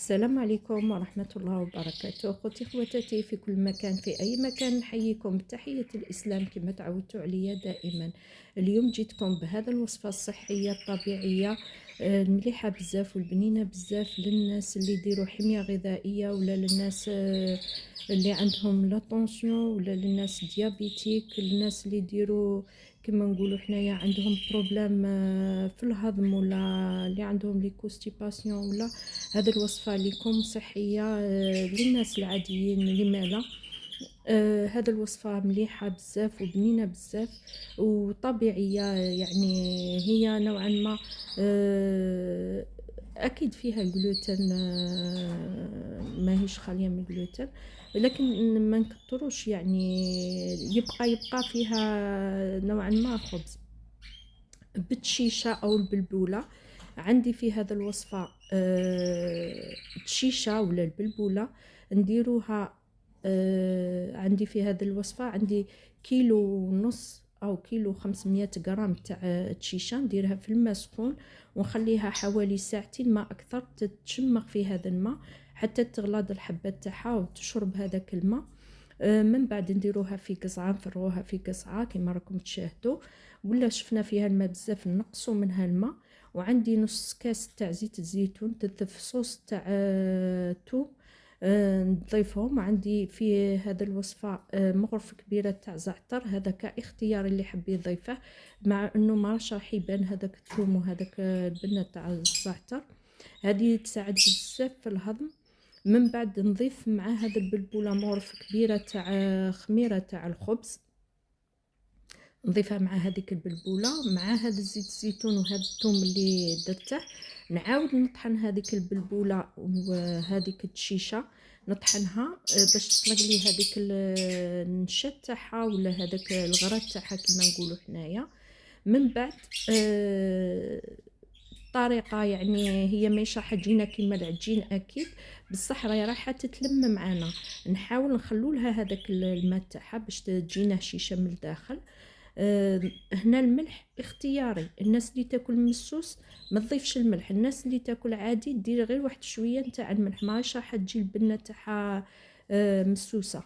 السلام عليكم ورحمة الله وبركاته. أخوتي خواتاتي في كل مكان، في أي مكان نحييكم بتحية الإسلام كما تعودتوا عليا دائما. اليوم جيتكم بهذا الوصفة الصحية الطبيعية المليحة بزاف والبنينة بزاف للناس اللي يديروا حمية غذائية، ولا للناس اللي عندهم لا طونسيون، ولا للناس ديابيتيك، للناس اللي يديروا كما نقولوا حنايا عندهم بروبلام في الهضم، ولا اللي عندهم لي كوستيباسيون. ولا هذه الوصفة لكم صحية للناس العاديين اللي ما لا. هذا الوصفة مليحة بزاف وبنينة بزاف وطبيعية، يعني هي نوعا ما أكيد فيها الجلوتين، ماهيش خالية من الجلوتين، لكن ما نكتروش، يعني يبقى فيها نوعا ما خبز بالتشيشة أو البلبولة. عندي في هذا الوصفة التشيشة ولا البلبولة نديروها. عندي في هذه الوصفة عندي كيلو ونص أو كيلو 500 غرام تاع تشيشة، نديرها في الماء سخون ونخليها حوالي ساعتين ما أكثر تتشمخ في هذا الماء حتى تغلظ الحبات تاعها وتشرب هذاك الماء. من بعد نديروها في قصعة، نفروها في قصعة كما راكم تشاهدوا، ولا شفنا فيها الماء بزاف نقصوا منها الماء. وعندي نص كاس تاع زيت الزيتون، 3 فصوص تاع توم نضيفهم. عندي في هذا الوصفة مغرفة كبيرة تاع زعتر، هذا كاختيار اللي حب يضيفه، مع انه ما راح يبان هذاك الثوم وهذاك البنة تاع الزعتر. هذه تساعد بزاف في الهضم. من بعد نضيف مع هذا البلبولة مغرفة كبيرة تاع خميرة تاع الخبز، نضيفها مع هذيك البلبولة مع هذا الزيت الزيتون وهذا الثوم اللي درته. نعاود نطحن هذيك البلبولة وهذيك التشيشة، نطحنها باش تطلق لي هذيك النشا تاعها ولا هذاك الغرات تاعها كما نقولوا حنايا. من بعد الطريقة يعني هي ماشي راح تجينا كيما العجين اكيد، بصح راح تتلم معنا. نحاول نخلو لها هذاك الماء تاعها باش تجينا هشيشه من الداخل. هنا الملح اختياري، الناس اللي تاكل مسوس ما تضيفش الملح، الناس اللي تاكل عادي دير غير واحد شويه نتاع الملح، ماش راح تجي البنه تاعها مسوسه.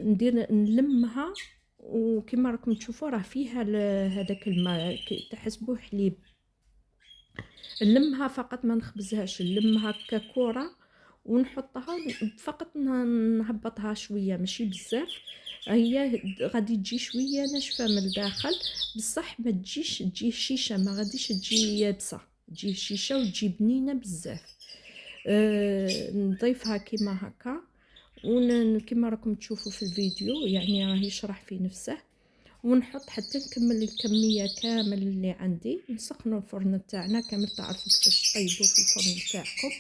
ندير نلمها، وكما راكم تشوفوا راه فيها هذاك الماء تحسبوه حليب. نلمها فقط ما نخبزهاش، نلمها ككرة ونحطها فقط نهبطها شويه ماشي بزاف. هي غادي تجي شويه ناشفه من الداخل، بصح ما تجي شيشه، ما غاديش تجي يابسه، تجي شيشه وتجي بنينه بزاف. نضيفها كيما هكا، كيما راكم تشوفوا في الفيديو يعني راه يشرح في نفسه. ونحط حتى نكمل الكميه كامل اللي عندي. نسخنوا الفرن تاعنا كامل، تعرفوا كيفاش طيبوا في الفرن تاعكم،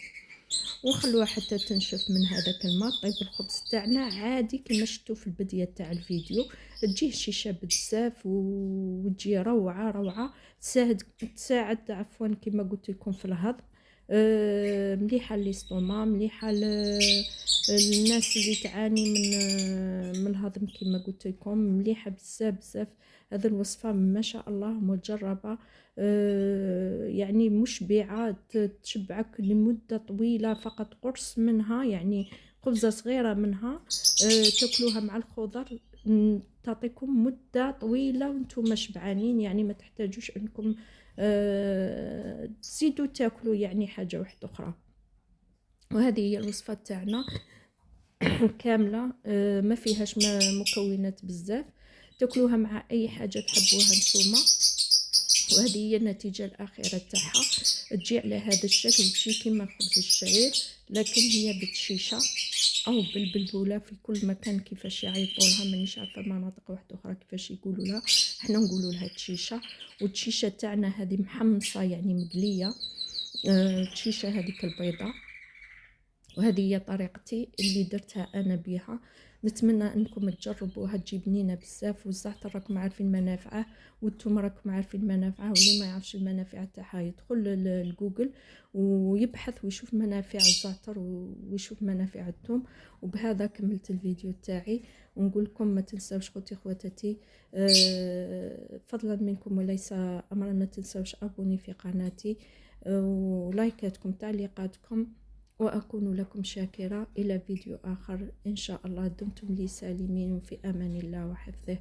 ونخلوها حتى تنشف من هذاك الماء. طيب الخبز تاعنا عادي كما شفتوا في البدايه تاع الفيديو، تجيه شيشه بزاف وتجي روعه روعه. تساعد عفوا كما قلت لكم في الهضم. مليحه ليستوما، مليحه الناس اللي تعاني من الهضم كما قلت لكم، مليحه بزاف بزاف. هذه الوصفه ما شاء الله مجربه، يعني مشبعه، تشبعك لمده طويله. فقط قرص منها يعني خبزه صغيره منها تاكلوها مع الخضر، تعطيكم مده طويله وانتم شبعانين، يعني ما تحتاجوش انكم تزيدوا تاكلوا يعني حاجه واحده اخرى. وهذه هي الوصفه تاعنا كامله، ما فيهاش مكونات بزاف، تاكلوها مع اي حاجه تحبوها نتوما. وهذه هي النتيجه الاخيره تاعها، تجي على هذا الشكل، تجي كيما خبز الشعير، لكن هي بالشيشه او بالبلبوله. في كل مكان كيفاش يعيطوا لها، مانيش عارفه مناطق واحده اخرى كيفاش يقولوا لها، احنا نقولوا لها تشيشه. والتشيشه تاعنا هذه محمصه يعني مقليه، التشيشه هذيك البيضاء. وهذه هي طريقتي اللي درتها انا بها. نتمنى انكم تجربوها، تجي بنينه بزاف. والزعتر راكم عارفين منافعه، والثوم راكم عارفين منافعه، واللي ما يعرفش المنافع تاعها يدخل لجوجل ويبحث ويشوف منافع الزعتر ويشوف منافع الثوم. وبهذا كملت الفيديو تاعي، ونقول لكم ما تنساوش خوتي خواتاتي، فضلا منكم وليس امرا، ما تنساوش ابوني في قناتي، ولايكاتكم تعليقاتكم وأكون لكم شاكرة. إلى فيديو آخر إن شاء الله. دمتم لي سالمين وفي أمان الله وحفظه.